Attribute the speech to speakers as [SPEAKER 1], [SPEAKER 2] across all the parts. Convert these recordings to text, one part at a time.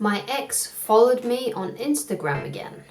[SPEAKER 1] My ex followed me on Instagram again.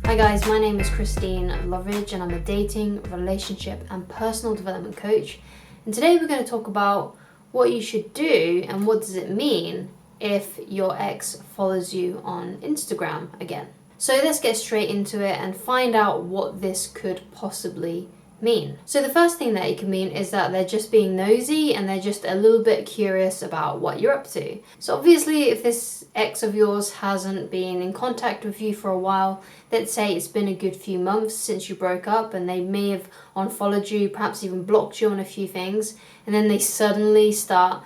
[SPEAKER 1] Hi guys, my name is Christine Loveridge and I'm a dating, relationship and personal development coach. And today we're going to talk about what you should do and what does it mean if your ex follows you on Instagram again. So let's get straight into it and find out what this could possibly mean. So the first thing that it can mean is that they're just being nosy and they're just a little bit curious about what you're up to. So obviously if this ex of yours hasn't been in contact with you for a while, let's say it's been a good few months since you broke up and they may have unfollowed you, perhaps even blocked you on a few things, and then they suddenly start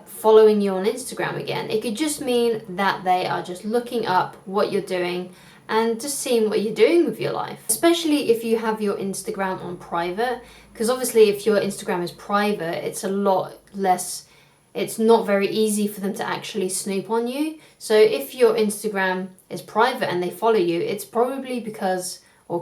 [SPEAKER 1] following you on Instagram again. It could just mean that they are just looking up what you're doing and just seeing what you're doing with your life. Especially if you have your Instagram on private, because obviously if your Instagram is private, it's a lot less, it's not very easy for them to actually snoop on you. So if your Instagram is private and they follow you, it's probably because, or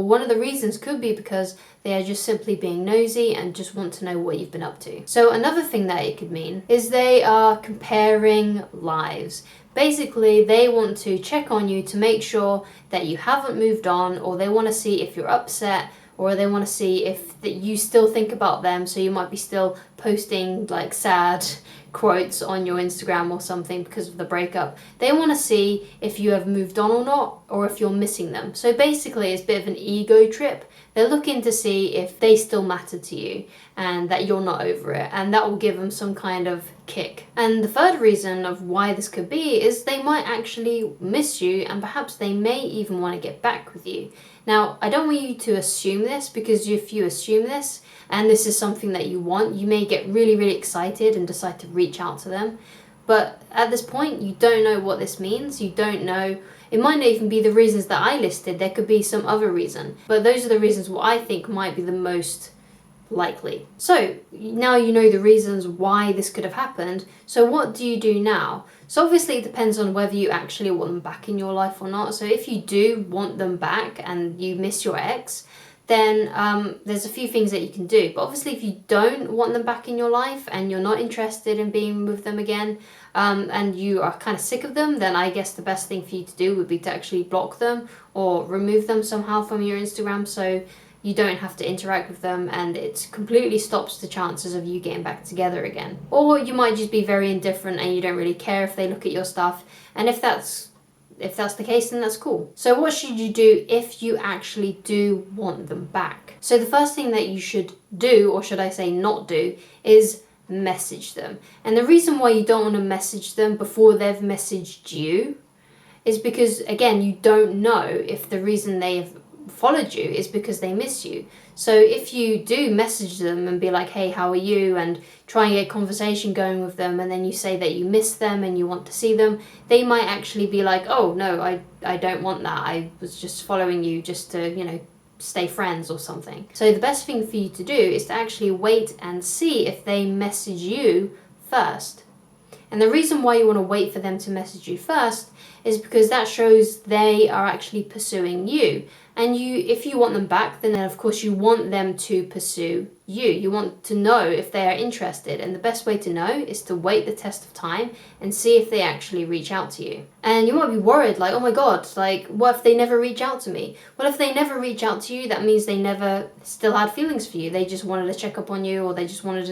[SPEAKER 1] one of the reasons could be because they are just simply being nosy and just want to know what you've been up to. So another thing that it could mean is they are comparing lives. Basically, they want to check on you to make sure that you haven't moved on, or they want to see if you're upset, or they want to see if that you still think about them, so you might be still posting like sad quotes on your Instagram or something because of the breakup. They want to see if you have moved on or not, or if you're missing them. So basically it's a bit of an ego trip. They're looking to see if they still matter to you and that you're not over it, and that will give them some kind of kick. And the third reason of why this could be is they might actually miss you and perhaps they may even want to get back with you. Now, I don't want you to assume this, because if you assume this and this is something that you want, you may get really, really excited and decide to reach out to them. But at this point, you don't know what this means. You don't know. It might not even be the reasons that I listed. There could be some other reason. But those are the reasons what I think might be the most likely. So now you know the reasons why this could have happened. So what do you do now? So obviously it depends on whether you actually want them back in your life or not. So if you do want them back and you miss your ex, then there's a few things that you can do. But obviously if you don't want them back in your life and you're not interested in being with them again, and you are kind of sick of them, then I guess the best thing for you to do would be to actually block them or remove them somehow from your Instagram, so you don't have to interact with them and it completely stops the chances of you getting back together again. Or you might just be very indifferent and you don't really care if they look at your stuff, and if that's the case, then that's cool. So what should you do if you actually do want them back? So the first thing that you should do, or should I say not do, is message them. And the reason why you don't want to message them before they've messaged you is because, again, you don't know if the reason they've followed you is because they miss you. So if you do message them and be like, hey, how are you, and try and get a conversation going with them, and then you say that you miss them and you want to see them, they might actually be like, oh no, I don't want that, I was just following you just to stay friends or something. So the best thing for you to do is to actually wait and see if they message you first. And the reason why you want to wait for them to message you first is because that shows they are actually pursuing you. And if you want them back, then of course you want them to pursue you. You want to know if they are interested. And the best way to know is to wait the test of time and see if they actually reach out to you. And you might be worried, like, oh my God, like, what if they never reach out to me? Well, if they never reach out to you, that means they never still had feelings for you. They just wanted to check up on you, or they just followed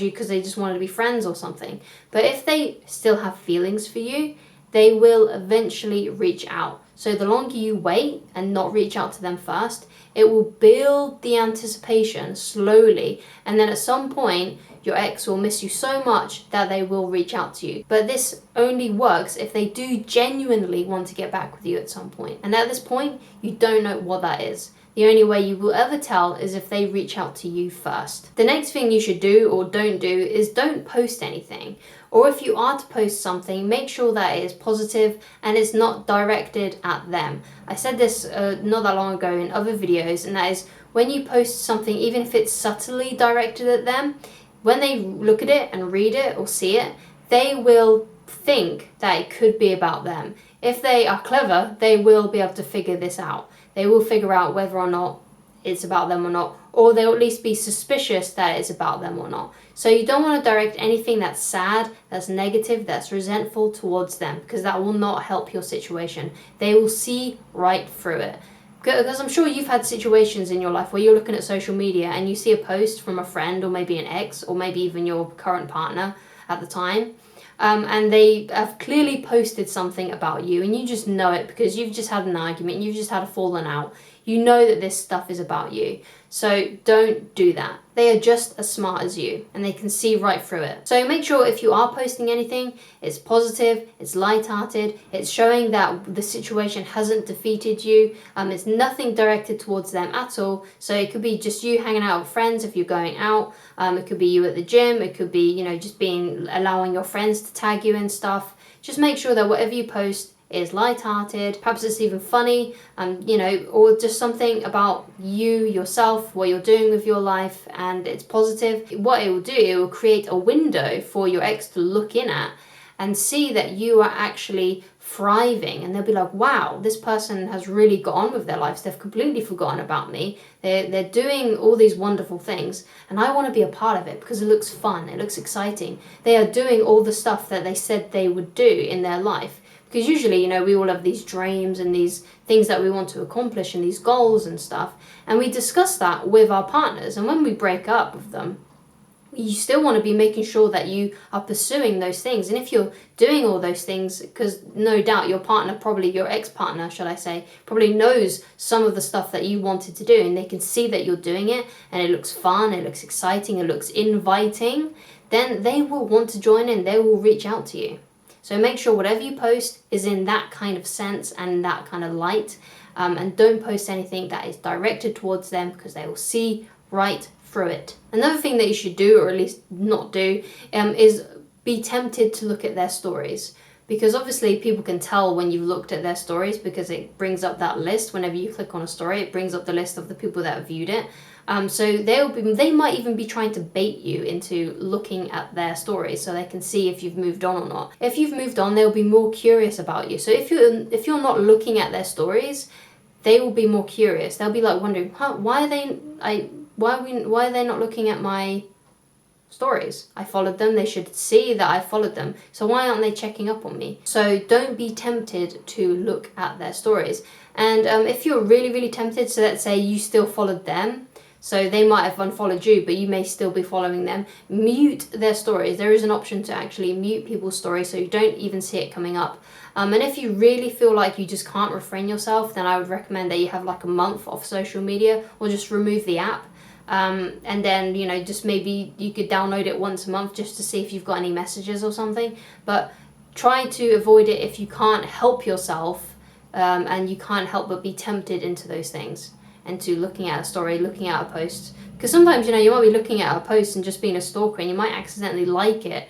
[SPEAKER 1] you because they just wanted to be friends or something. But if they still have feelings for you, they will eventually reach out. So the longer you wait and not reach out to them first, it will build the anticipation slowly, and then at some point your ex will miss you so much that they will reach out to you. But this only works if they do genuinely want to get back with you at some point. And at this point, you don't know what that is. The only way you will ever tell is if they reach out to you first. The next thing you should do or don't do is don't post anything. Or if you are to post something, make sure that it is positive and it's not directed at them. I said this not that long ago in other videos, and that is when you post something, even if it's subtly directed at them, when they look at it and read it or see it, they will think that it could be about them. If they are clever, they will be able to figure this out. They will figure out whether or not it's about them or not, or they'll at least be suspicious that it's about them or not. So you don't want to direct anything that's sad, that's negative, that's resentful towards them, because that will not help your situation. They will see right through it. Because I'm sure you've had situations in your life where you're looking at social media and you see a post from a friend or maybe an ex or maybe even your current partner at the time, and they have clearly posted something about you, and you just know it because you've just had an argument, you've just had a falling out. You know that this stuff is about you. So don't do that. They are just as smart as you, and they can see right through it. So make sure if you are posting anything, it's positive, it's light-hearted, it's showing that the situation hasn't defeated you, it's nothing directed towards them at all. So it could be just you hanging out with friends if you're going out, it could be you at the gym, it could be, just allowing your friends to tag you in stuff. Just make sure that whatever you post is light-hearted, perhaps it's even funny, or just something about you, yourself, what you're doing with your life, and it's positive. What it will do, it will create a window for your ex to look in at and see that you are actually thriving, and they'll be like, wow, this person has really got on with their lives. They've completely forgotten about me. They're doing all these wonderful things, and I want to be a part of it because it looks fun, it looks exciting. They are doing all the stuff that they said they would do in their life. Because usually, we all have these dreams and these things that we want to accomplish and these goals and stuff. And we discuss that with our partners. And when we break up with them, you still want to be making sure that you are pursuing those things. And if you're doing all those things, because no doubt your partner, probably your ex-partner, should I say, probably knows some of the stuff that you wanted to do, and they can see that you're doing it and it looks fun, it looks exciting, it looks inviting, then they will want to join in, they will reach out to you. So make sure whatever you post is in that kind of sense and that kind of light, and don't post anything that is directed towards them because they will see right through it. Another thing that you should do, or at least not do, is be tempted to look at their stories. Because obviously people can tell when you've looked at their stories because it brings up that list. Whenever you click on a story, it brings up the list of the people that have viewed it. So they might even be trying to bait you into looking at their stories so they can see if you've moved on or not. If you've moved on, they'll be more curious about you. So if you're not looking at their stories, they will be more curious. They'll be like wondering, why are they not looking at my stories? I followed them. They should see that I followed them. So why aren't they checking up on me? So don't be tempted to look at their stories. And if you're really, really tempted, so let's say you still followed them, so they might have unfollowed you, but you may still be following them, mute their stories. There is an option to actually mute people's stories so you don't even see it coming up. And if you really feel like you just can't refrain yourself, then I would recommend that you have like a month off social media, or just remove the app. And then, just maybe you could download it once a month just to see if you've got any messages or something. But try to avoid it if you can't help yourself, and you can't help but be tempted into those things, and to looking at a story, looking at a post. Because sometimes, you might be looking at a post and just being a stalker and you might accidentally like it,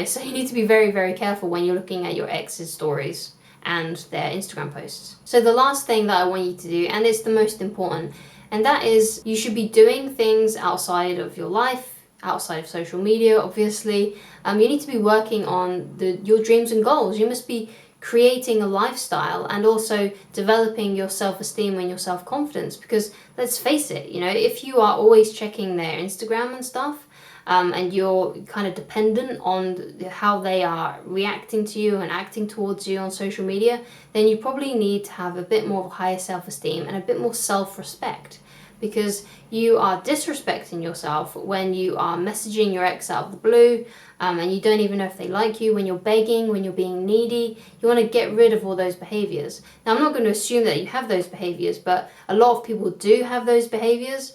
[SPEAKER 1] so you need to be very, very careful when you're looking at your ex's stories and their Instagram posts. So the last thing that I want you to do, and it's the most important, and that is you should be doing things outside of your life, outside of social media, obviously. You need to be working on your dreams and goals. You must be creating a lifestyle and also developing your self-esteem and your self-confidence, because let's face it, if you are always checking their Instagram and stuff, and you're kind of dependent on how they are reacting to you and acting towards you on social media, then you probably need to have a bit more of a higher self-esteem and a bit more self-respect, because you are disrespecting yourself when you are messaging your ex out of the blue, and you don't even know if they like you, when you're begging, when you're being needy. You want to get rid of all those behaviors. Now, I'm not going to assume that you have those behaviors, but a lot of people do have those behaviors.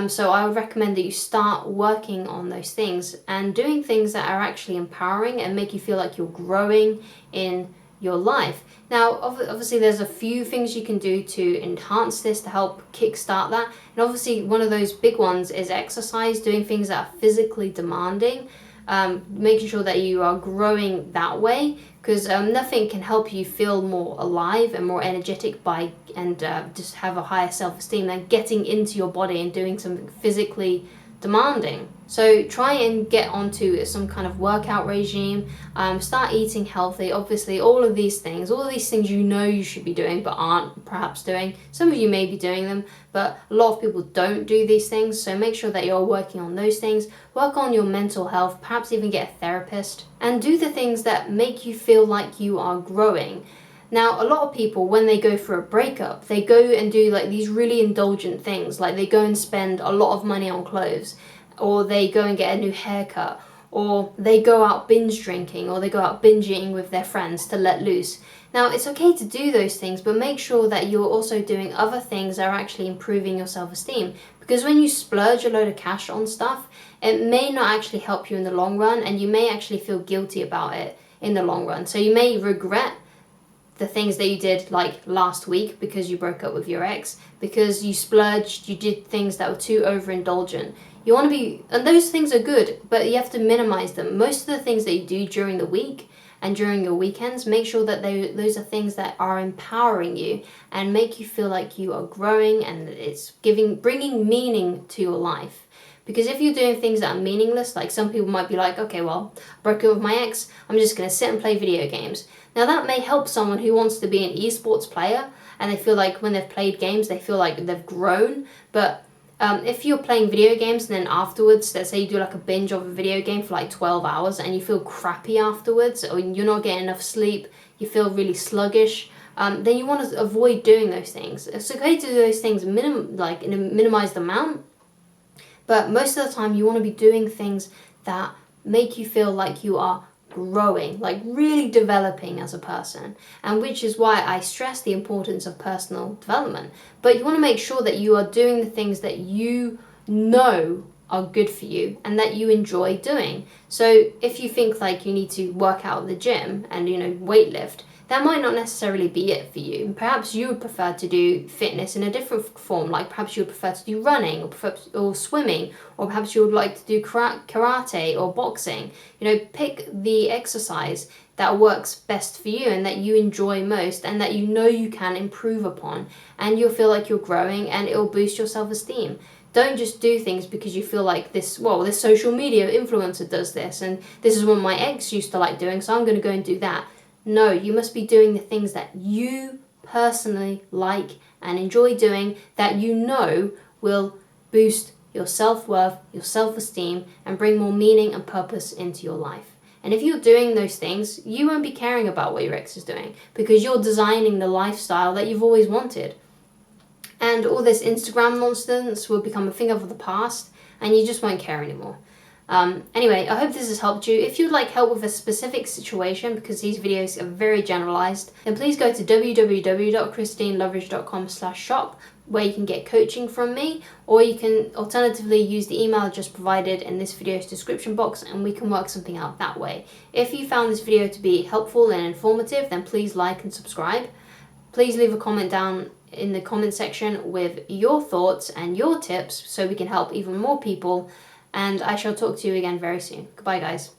[SPEAKER 1] So I would recommend that you start working on those things and doing things that are actually empowering and make you feel like you're growing in your life. Now, obviously, there's a few things you can do to enhance this, to help kickstart that. And obviously, one of those big ones is exercise, doing things that are physically demanding, making sure that you are growing that way, because nothing can help you feel more alive and more energetic and just have a higher self-esteem than getting into your body and doing something physically demanding. So try and get onto some kind of workout regime, start eating healthy. Obviously all of these things you know you should be doing but aren't perhaps doing. Some of you may be doing them, but a lot of people don't do these things, so make sure that you're working on those things. Work on your mental health, perhaps even get a therapist, and do the things that make you feel like you are growing. Now, a lot of people, when they go for a breakup, they go and do like these really indulgent things, like they go and spend a lot of money on clothes, or they go and get a new haircut, or they go out binge drinking, or they go out binge eating with their friends to let loose. Now, it's okay to do those things, but make sure that you're also doing other things that are actually improving your self-esteem. Because when you splurge a load of cash on stuff, it may not actually help you in the long run, and you may actually feel guilty about it in the long run. So you may regret the things that you did like last week because you broke up with your ex, because you splurged, you did things that were too overindulgent. You want to be, and those things are good, but you have to minimize them. Most of the things that you do during the week and during your weekends, make sure that those are things that are empowering you and make you feel like you are growing and that it's bringing meaning to your life. Because if you're doing things that are meaningless, like some people might be like, okay, well, I broke up with my ex, I'm just going to sit and play video games. Now that may help someone who wants to be an esports player and they feel like when they've played games, they feel like they've grown. But if you're playing video games and then afterwards, let's say you do like a binge of a video game for like 12 hours and you feel crappy afterwards, or you're not getting enough sleep, you feel really sluggish, then you want to avoid doing those things. It's okay to do those things in a minimized amount, but most of the time you want to be doing things that make you feel like you are growing, like really developing as a person, and which is why I stress the importance of personal development. But you want to make sure that you are doing the things that you know are good for you and that you enjoy doing. So if you think like you need to work out at the gym and weight lift, that might not necessarily be it for you. Perhaps you would prefer to do fitness in a different form, like perhaps you would prefer to do running or swimming, or perhaps you would like to do karate or boxing. Pick the exercise that works best for you and that you enjoy most and that you can improve upon, and you'll feel like you're growing and it'll boost your self-esteem. Don't just do things because you feel like this social media influencer does this and this is what my ex used to like doing, so I'm going to go and do that. No, you must be doing the things that you personally like and enjoy doing, that will boost your self-worth, your self-esteem, and bring more meaning and purpose into your life. And if you're doing those things, you won't be caring about what your ex is doing because you're designing the lifestyle that you've always wanted. And all this Instagram nonsense will become a thing of the past and you just won't care anymore. Anyway, I hope this has helped you. If you'd like help with a specific situation, because these videos are very generalized, then please go to www.christineloveridge.com/shop, where you can get coaching from me, or you can alternatively use the email address provided in this video's description box and we can work something out that way. If you found this video to be helpful and informative, then please like and subscribe. Please leave a comment down in the comment section with your thoughts and your tips so we can help even more people. And I shall talk to you again very soon. Goodbye, guys.